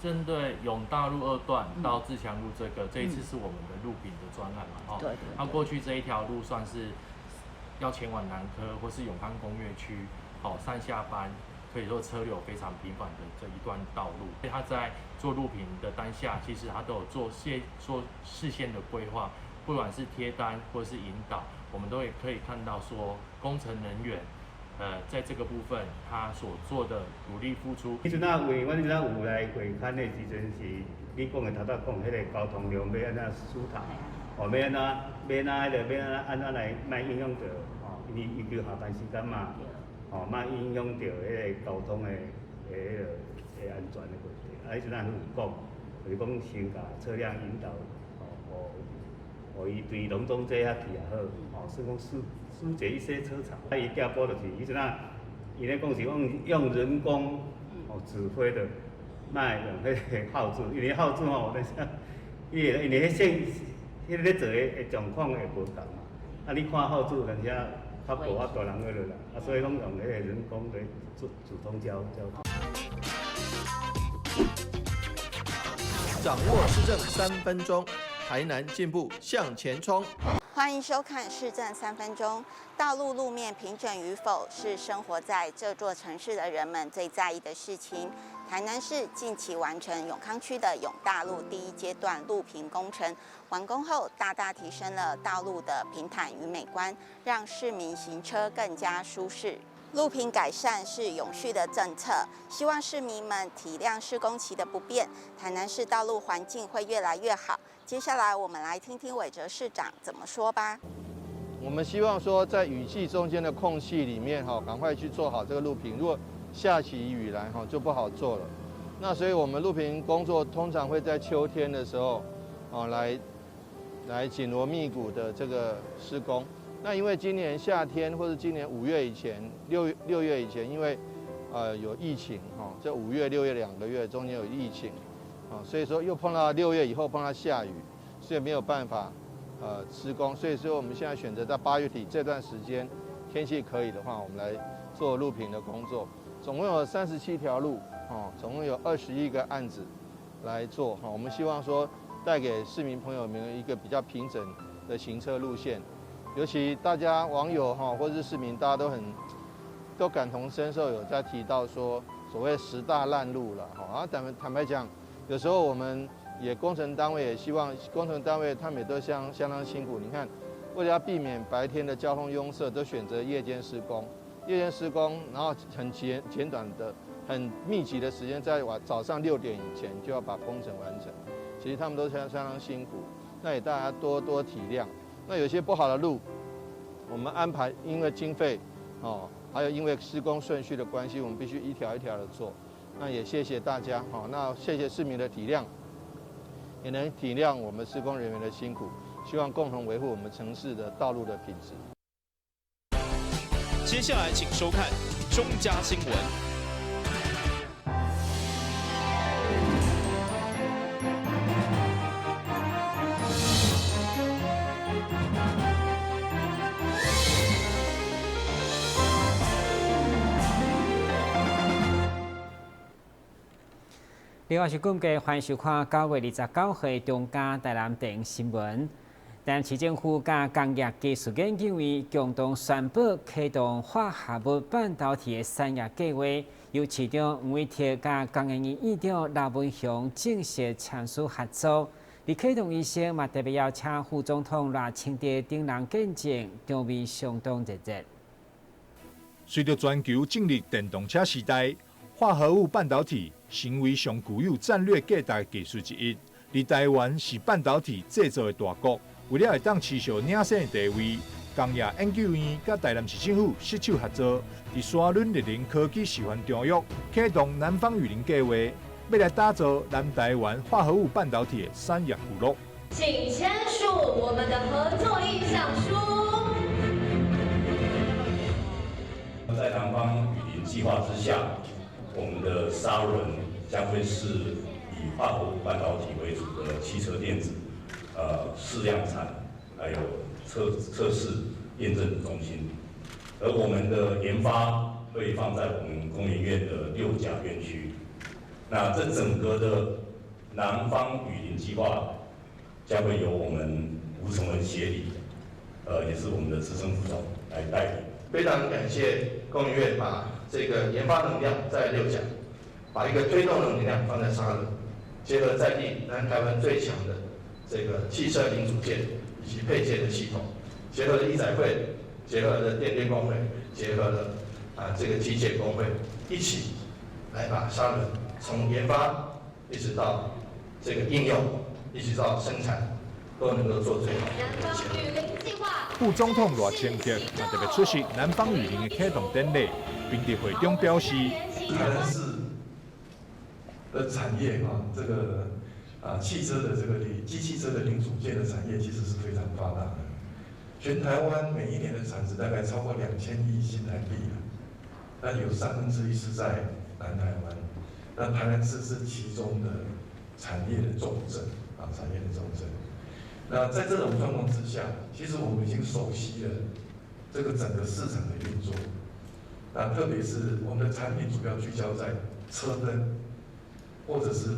针对永大路2段到自强路这一次是我们的路平的专案嘛，对。那过去这一条路算是要前往南科或是永康工业区，上下班可以说车流非常频繁的这一段道路。所以他在做路平的当下，其实他都有做事先的规划，不管是贴单或是引导，我们都也可以看到说工程人员。在这个部分，他所做的努力付出。迄阵啊，阮阵啊有来会勘的时阵是，你讲的头仔讲，迄个交通量要安怎疏导，要安怎来卖影响到，因为尤其下班时间嘛，卖影响到迄个交通的安全的问题。迄阵啊有讲，就是讲先甲车辆引导，互伊对隆中这遐去也好，算讲疏解一些车潮。伊架步就是迄阵啊，伊咧讲是用人工指挥的，莫用迄个号志，因为号志吼，因为迄个咧做的状况会无同嘛。啊，你看号志有阵时较无法大人个落啦，所以拢用迄个人工来主动交通。掌握市政3分钟，台南进步向前冲。欢迎收看《市政3分钟》。道路路面平整与否，是生活在这座城市的人们最在意的事情。台南市近期完成永康区的永大路第1阶段路平工程，完工后大大提升了道路的平坦与美观，让市民行车更加舒适。路平改善是永续的政策，希望市民们体谅施工期的不便，台南市道路环境会越来越好。接下来我们来听听韦哲市长怎么说吧。我们希望说，在雨季中间的空隙里面，赶快去做好这个路平。如果下起雨来，就不好做了。那所以我们路平工作通常会在秋天的时候，来紧锣密鼓的这个施工。那因为今年夏天或者今年5月以前、6月以前，因为有疫情，这5月、6月2个月中间有疫情，所以说又碰到6月以后碰到下雨，所以没有办法施工。所以说我们现在选择在8月底这段时间，天气可以的话，我们来做路平的工作。总共有37条路，总共有21个案子来做。我们希望说带给市民朋友们一个比较平整的行车路线。尤其大家网友或者是市民，大家都感同身受，有在提到说所谓10大烂路了，坦白讲，有时候我们也工程单位也希望工程单位他们也都相当辛苦。你看，为了要避免白天的交通拥塞，都选择夜间施工，然后很简短的、很密集的时间，在早上6点以前就要把工程完成。其实他们都相当辛苦，那也大家多体谅。那有些不好的路，我们安排因为经费，还有因为施工顺序的关系，我们必须一条一条的做。那也谢谢大家，那谢谢市民的体谅，也能体谅我们施工人员的辛苦，希望共同维护我们城市的道路的品质。接下来请收看中嘉新闻。另外是估计欢迎收看9月29号中嘉台南电新闻。台南市政府甲工业技术研究院共同宣布启动化合物半导体的产业计划，由市长吴伟铁甲工研院院长刘文雄正式签署合作。伫启动仪式嘛，特别邀请副总统赖清德等人见证，场面相当热烈。随着全球进入电动车时代，化合物半导体成为上具有战略价值的技术之一。而台湾是半导体制造的大国，为了会当持续领先的地位，工业研究院甲台南市政府携手合作，伫沙仑立林科技示范中心启动南方雨林计划，要来打造南台湾化合物半导体的产业聚落。请签署我们的合作意向书。在南方雨林计划之下，我们的沙仑将会是以化合物半导体为主的汽车电子试量产，还有测试验证中心。而我们的研发会放在我们工研院的6甲院区，那这整个的南方雨林计划将会由我们吴成文协理，也是我们的资深副总来带领。非常感谢工研院把这个研发能量在6甲，把一个推动的能量放在沙仑，结合在地南台湾最强的这个汽车零组件以及配件的系统，结合了医载会，结合了电工会，结合了这个机械工会，一起来把沙仑从研发一直到这个应用，一直到生产，都能够做最好的。副总统赖清德也特别出席南方雨林的启动典礼，并在会中表示，台南市的产业这个汽车的机汽车的零组件的产业其实是非常发达的。全台湾每一年的产值大概超过2000亿新台币那有1/3是在南台湾，那台南市是其中的产业的重镇产业的重镇。那在这种状况之下，其实我们已经熟悉了这个整个市场的运作。那特别是我们的产品主要聚焦在车灯或者是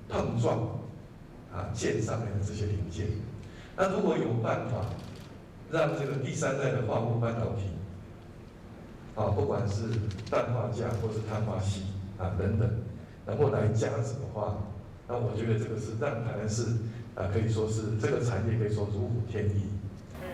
碰撞件上面的这些零件。那如果有办法让这个第3代的化合物半导体不管是氮化镓或是碳化矽等等，能够来加值的话，那我觉得这个是让台南市可以说是这个产业可以说如虎添翼。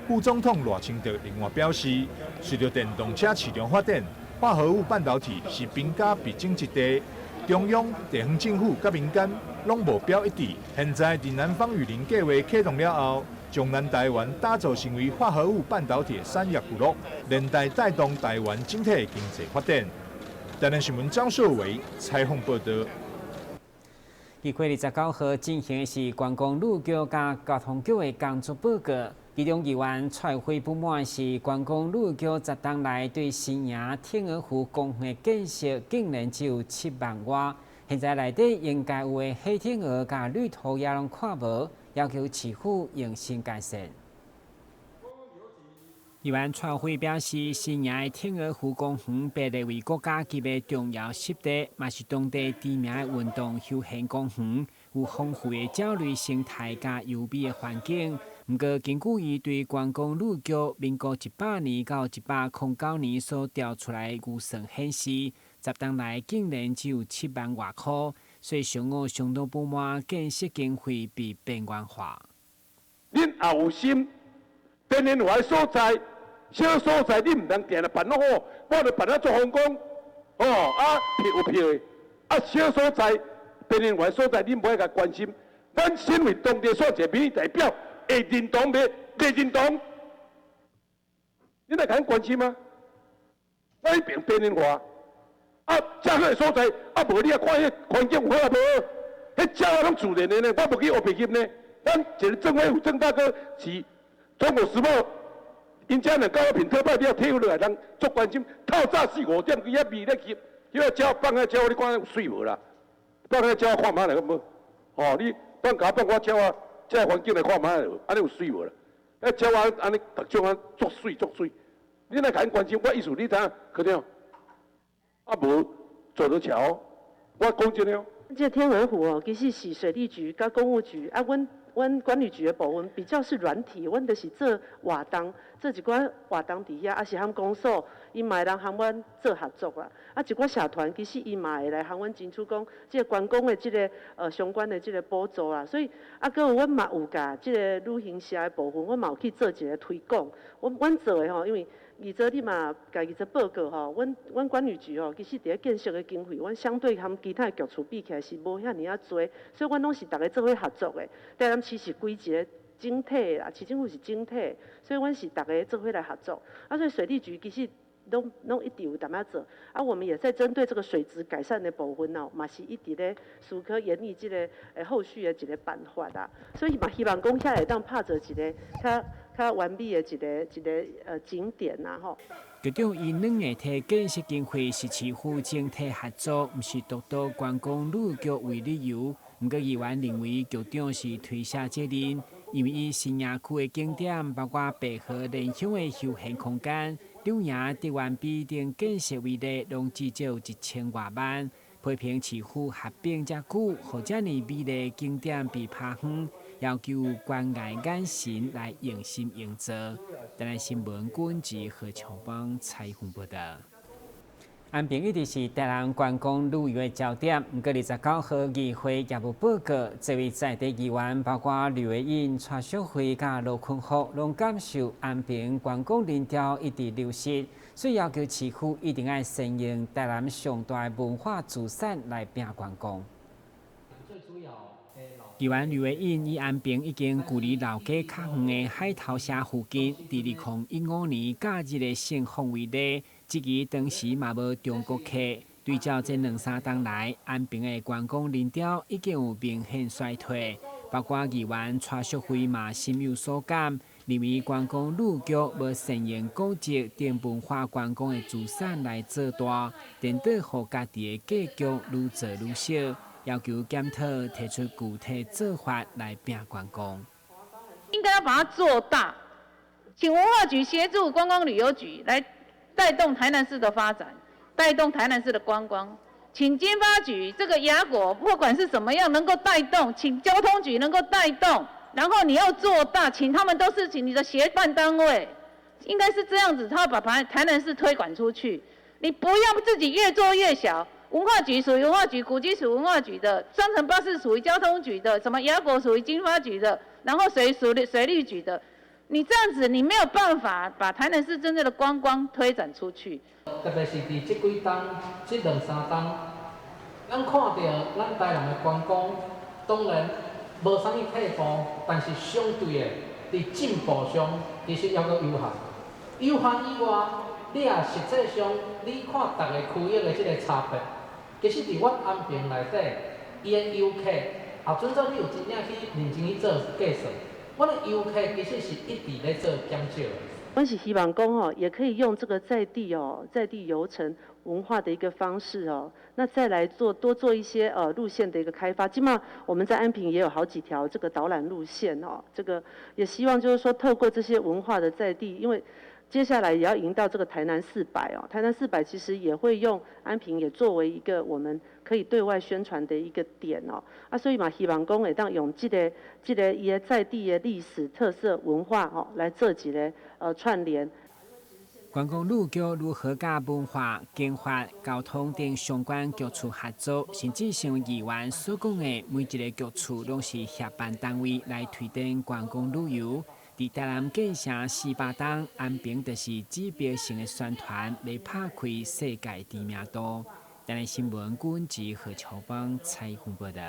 副总统赖清德另外表示，随着电动车市场发展，化合物半导体是兵家必争之地。中央、地方政府甲民间拢目标一致。现在伫南方雨林计划启动了后，将南台湾打造成为化合物半导体的产业聚落，连带带动台湾整体的经济发展。台南新闻张硕伟采访报道。2月29號進行的是觀光旅局加交通局的工作報告，其中議員蔡輝不滿是觀光旅局10年來對新營天鵝湖公園的建設竟然只有7萬外，現在內底應該有的黑天鵝加綠圖也攏看無，要求市府用心改善。議員蔡輝表示，新營的天鵝湖公園被列為國家級的重要濕地，嘛是當地知名的運動休閒公園，有豐富的鳥類生態加優美的環境。不過，根據伊對觀光旅局民國100年到109年所調出來的預算顯示，10年來竟然只有7萬外塊，所以商務相當不滿建設經費被邊緣化。恁也有心，天然外所在。小所在你唔能定来辦得好，我就辦得做風光，有票的，小所在天然外所在你唔愛甲關心，咱身為當地所一個民意代表，會認同未認同？你來甲咱關心嗎？我一邊天然化，正好的所在，無你看迄環境有好啊無？迄鳥攏自然的呢，我無去學別翕呢。咱一個政府鄭大哥是中國時報。因遮两高品特派了退落来，人足關心。透早4、5點伊遐味咧翕，迄個鳥放喺鳥，你看有水無啦？放喺鳥看覓來，無？你放甲放我鳥這環境來看覓來，安尼有水無啦？迄鳥安尼逐種足水足水。你來甲因關心，我意思你知影？可聽？無做得巧，我講真了。這天鵝湖其實是水利局甲公務局阮管理局的部分比較是軟體，阮就是做活動，做一寡活動佇遐，是和公所伊嘛會來和阮做合作啦。一寡社團其實伊嘛會來和阮爭取講，即個觀光的即個相關的即個補助啦。所以閣有阮嘛有甲即個旅行社的部分，阮嘛有去做一個推廣。阮做的因為20你嘛家己做報告阮管理局其實佇建設的經費，阮相對和其他的局處比起來是無遐爾啊多，所以阮攏是大家做伙合作的。台南市是規一個整體啦，市政府是整體，所以阮是大家做伙來合作。所以水利局其實攏一直有淡仔做。我們也在針對這個水質改善的部分嘛是一直咧思考研議這個後續的一個辦法啦。所以嘛希望講遐會當拍做一個較完美的一個景點啦吼。局長以2個體建設經費是市府整體合作，毋是獨到觀光旅局為理由。不過議員認為局長是推卸責任，因為伊新營區的景點包括白河連鄉的休閒空間，柳營迪灣比等建設位的攏至少1000多萬。批评市府合并遮久，或者呢美丽景点被拍远，要求关爱眼神来用心营造。台南新闻管制何秋芳采访报道。安平一直是台南观光旅游的焦点，不过29号议会业务报告，这位在地议员包括吕维英、蔡淑慧、甲罗坤福，拢感受安平观光人潮一直流失，所以要求市府一定要善用台南上大文化资产来拼观光。议员吕维英以安平已经距离老街较远的海头社附近，在2015年假日的盛况为例。这期当时嘛无中国客，对照这2-3冬来，安平的观光人潮已经有明显衰退。包括议员蔡淑慧嘛深有所感，认为观光旅局无善用古迹等文化观光的资产来做大，颠倒互家己的格局愈做愈小，要求检讨提出具体做法来拼观光。应该要把它做大，请文化局协助观光旅游局来带动台南市的发展，带动台南市的观光。请经发局这个雅果不管是怎么样能够带动，请交通局能够带动，然后你要做大，请他们都是请你的协办单位，应该是这样子，他要把台南市推广出去。你不要自己越做越小。文化局属于文化局，古迹属于文化局的，双城巴士属于交通局的，什么雅果属于经发局的，然后水利局的。你这样子，你没有办法把台南市真正的观光推展出去。特别是伫这几冬、这2-3冬，咱看到咱台南的观光，当然无啥物退步，但是相对的，伫进步上其实还阁有限。有限以外，你也实际上，你看逐个区域的这个差别，其实伫阮安平内底，伊的游客，后阵子你有真正去认真去做计算。我的游客其实是一直在做减少的。我是希望讲也可以用这个在地游程文化的一个方式那再来多做一些路线的一个开发。起码我们在安平也有好几条这个导览路线这个也希望就是说透过这些文化的在地，因为接下来也要迎到这个台南400台南400其实也会用安平也作为一个我们可以对外宣传的一个点所以嘛希望讲会当用这个伊个在地的历史特色文化来做一个串联。观光旅局如何甲文化、经发、交通等相关局处合作，甚至像议员所讲的，每一个局处拢是协办单位来推动观光旅游。伫台南建成400冬，安平就是指标性的宣传，来拍开世界知名度。台南新闻管制何超邦采访报道。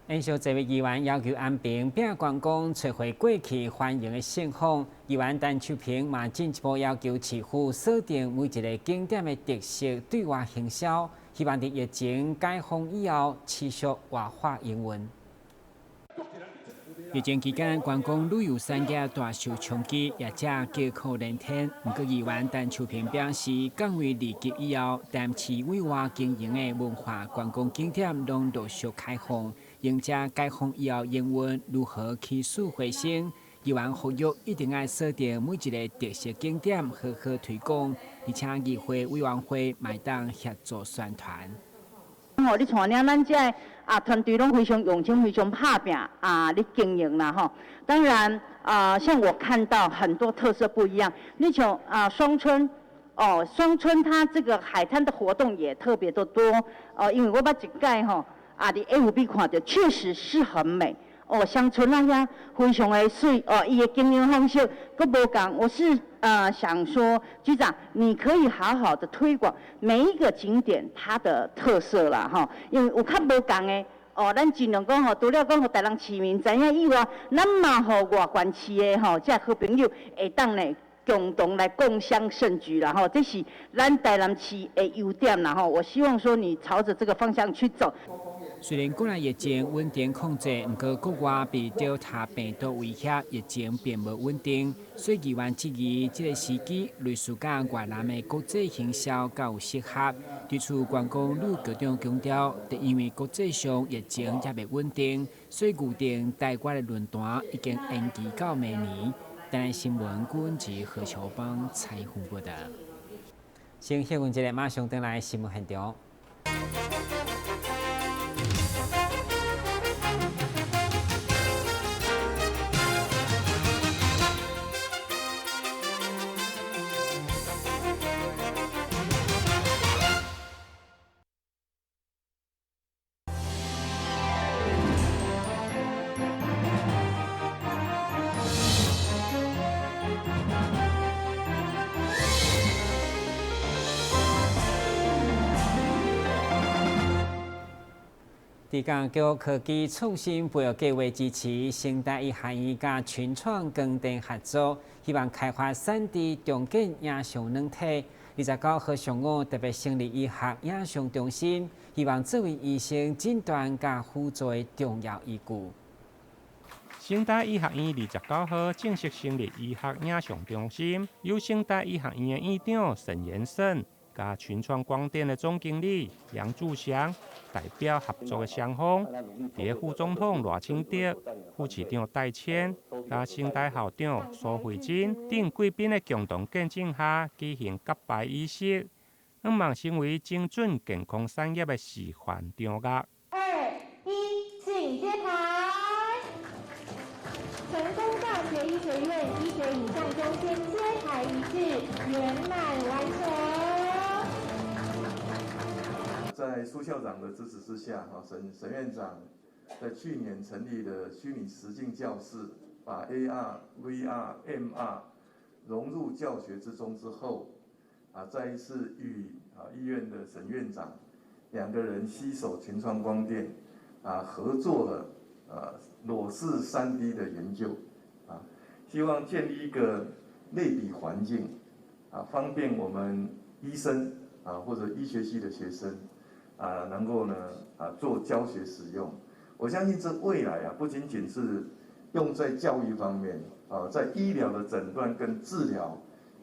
延续这位议员要求安平拼观光，找回过去欢迎的盛况。议员陈秋平嘛进一步要求市府锁定每一个景点的特色对外行销，希望在疫情解封以后持续活化营运。疫情期间，观光旅游产业大受冲击，业者叫苦连天。不过，议员陈秋平表示，降为2级以后，台南市委外经营的文化观光景点拢陆续开放，迎接解封以后营运如何起死回生。议员呼吁一定要锁定每一个特色景点，好好推广，而且议会委员会买当协助宣传。你像咱这团队拢非常用心、非常拍拼你经营啦当然像我看到很多特色不一样，你像双春双春它这个海滩的活动也特别的多因为我把一届伫 FB 看到，确实是很美乡村那些非常的水伊的经营方式佫无共。我是想说，局长，你可以好好的推广每一个景点它的特色啦因为有较无共的咱尽量讲除了讲互台南市民知影以外，咱嘛互外县市的这好朋友会当呢共同来共襄盛举啦这是咱台南市的优点啦我希望说你朝着这个方向去走。虽然国内疫情稳定控制，不过国外被Delta病毒威胁，疫情并无稳定。所以议员质疑这个时机，类似甲越南的国际行销较有适合。对此，观光旅局长强调，就因为国际上疫情也未稳定，所以预定台湾的论坛已经延期到明年。台南新闻管制何超邦采访报道。先休息一下，马上回来新闻现场。伫港局科技创新配合计划支持成大医学院甲群创光电合作，希望开发3D 重建影像软体。29号上午特别成立医学影像中心，希望作为医生诊断甲辅助的重要依据。成大医学院29号正式成立医学影像中心，由成大医学院的院长沈延胜、甲群创光电的总经理杨志祥代表合作的双方，伫副总统赖清德、副市长戴谦、甲成大校长苏慧珍等贵宾的共同见证下举行揭牌仪式，希望成为精准健康产业的示范场域。2、1，请揭牌。成功大学医学院医学影像中心揭牌仪式圆满完成。在苏校长的支持之下，沈院长在去年成立了虚拟实境教室，把 AR、VR、MR 融入教学之中之后，再一次与医院的沈院长2个人携手群创光电，合作了裸视3D 的研究，希望建立一个类比环境，方便我们医生或者医学系的学生。能够呢做教学使用，我相信这未来不仅仅是用在教育方面，在医疗的诊断跟治疗，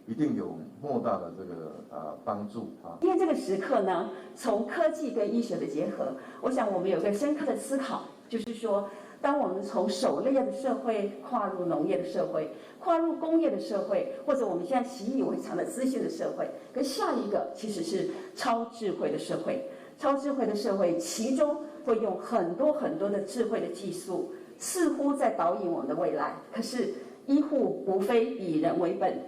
一定有莫大的这个帮助啊。今天这个时刻呢，从科技跟医学的结合，我想我们有个深刻的思考，就是说，当我们从狩猎的社会跨入农业的社会，跨入工业的社会，或者我们现在习以为常的资讯的社会，跟下一个其实是超智慧的社会。超智慧的社会，其中会用很多很多的智慧的技术，似乎在导引我们的未来。可是医护无非以人为本，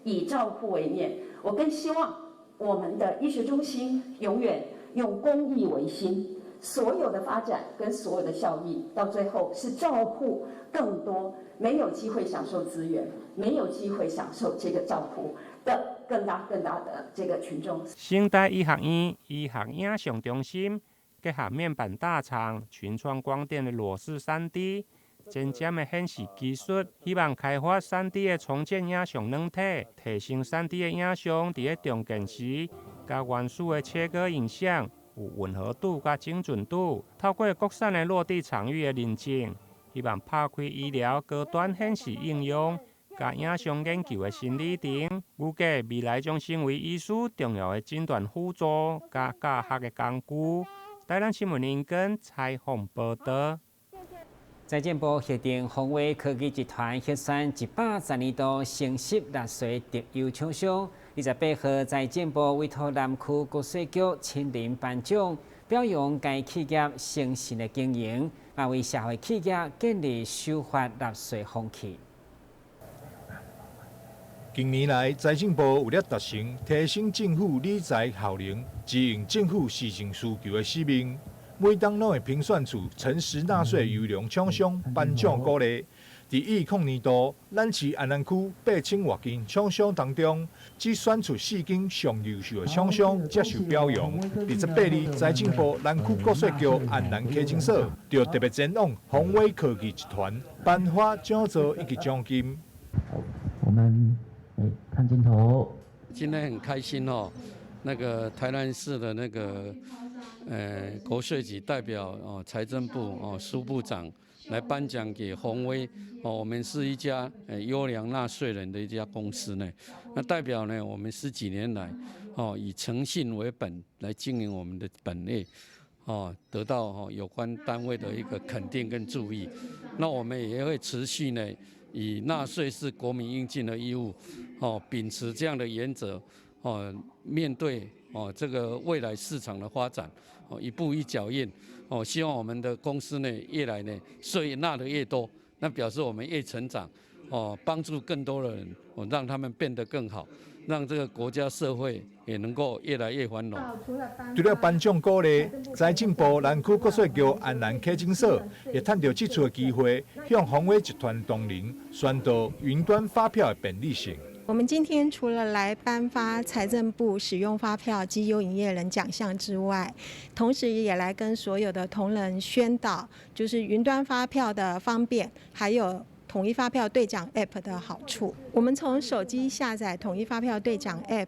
以照护为念。我更希望我们的医学中心永远用公益为心，所有的发展跟所有的效益，到最后是照顾更多没有机会享受资源、没有机会享受这个照顾的更大的这个群众。成大医学院医学影像中心结合面板大厂群创光电的裸视3D、尖尖的显示技术，希望开发3D 的重建影像软体，提升3D 的影像伫咧重建时，甲原始的切割影像有吻合度甲精准度。透过国产的落地场域的认证，希望打开医疗高端显示应用。甲影像研究的新里程，预计未来将成为医师重要的诊断辅助甲教学的工具。台南新闻林根采访报道。财政部核定宏威科技集团核选112年度城市纳税特优厂商。28号，财政部委托南区国税局亲临颁奖，表扬该企业诚信的经营，也为社会企业建立守法纳税风气。近年来，财政部为了达成提升政府理财效能、支应政府市政需求的使命，每当拢会评选出诚实纳税优良厂商颁奖鼓励。伫2020年度，咱市安南区8000多间厂商当中，只选出4间上优秀的厂商接受表扬。28日，财政部南区国税局安南科经所就特别前往宏威科技集团颁发奖座以及奖金。我们看镜头，今天很开心哦。那个台南市的那个国税局代表财政部苏部长来颁奖给宏威我们是一家优良纳税人的一家公司呢。那代表呢，我们10几年来以诚信为本来经营我们的本业得到有关单位的一个肯定跟注意。那我们也会持续呢，以纳税是国民应尽的义务，秉持这样的原则，面对这个未来市场的发展，一步一脚印，希望我们的公司呢，越来呢税纳的越多，那表示我们越成长，帮助更多的人，让他们变得更好，让这个国家社会也能够越来越繁荣。除了颁奖鼓励，财政部南区国税局安南科经所也趁着这次的机会，向宏威集团同仁宣导云端发票的便利性。我们今天除了来颁发财政部使用发票及优营业人奖项之外，同时也来跟所有的同仁宣导，就是云端发票的方便，还有统一发票兑奖 App 的好处。我们从手机下载统一发票兑奖 App，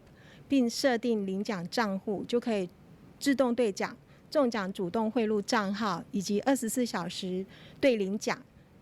并设定领奖账户，就可以自动兑奖、中奖主动汇入账号以及24小时对领奖。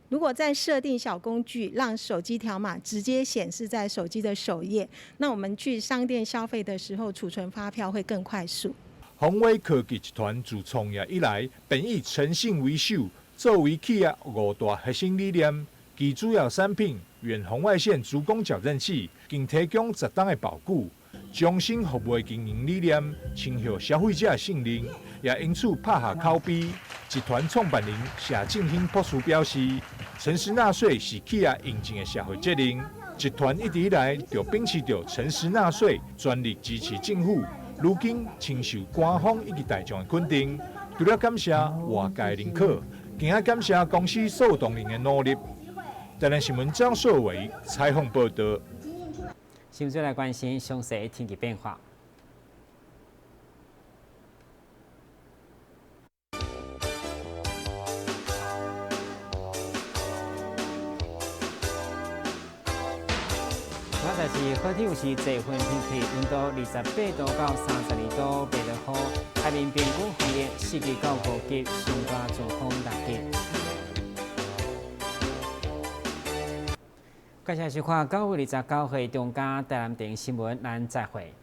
如果再设定小工具，让手机条码直接显示在手机的首页，那我们去商店消费的时候储存发票会更快速。宏伟科技集团自创业以来，便以诚信为首，作为企业5大核心理念。其主要产品远红外线主攻矫正器，并提供10档的保固。终身服务的经营理念，倾向消费者信任，也因此拍下口碑。集团创办人谢正兴博士表示，诚实纳税是企业应尽的社会责任。集团一直以来就秉持着诚实纳税，全力支持政府。如今深受官方以及大众的肯定，除了感谢外界认可，更要感谢公司所有同仁的努力。台南新闻张硕伟采访报道。先再来关心详细天气变化。我就是好天有时最分天气，温度28度到32度，白落雨。海面平均风力4级到5级，上大阵风6级。接下来是看9月29日中间台南电新闻，咱再会。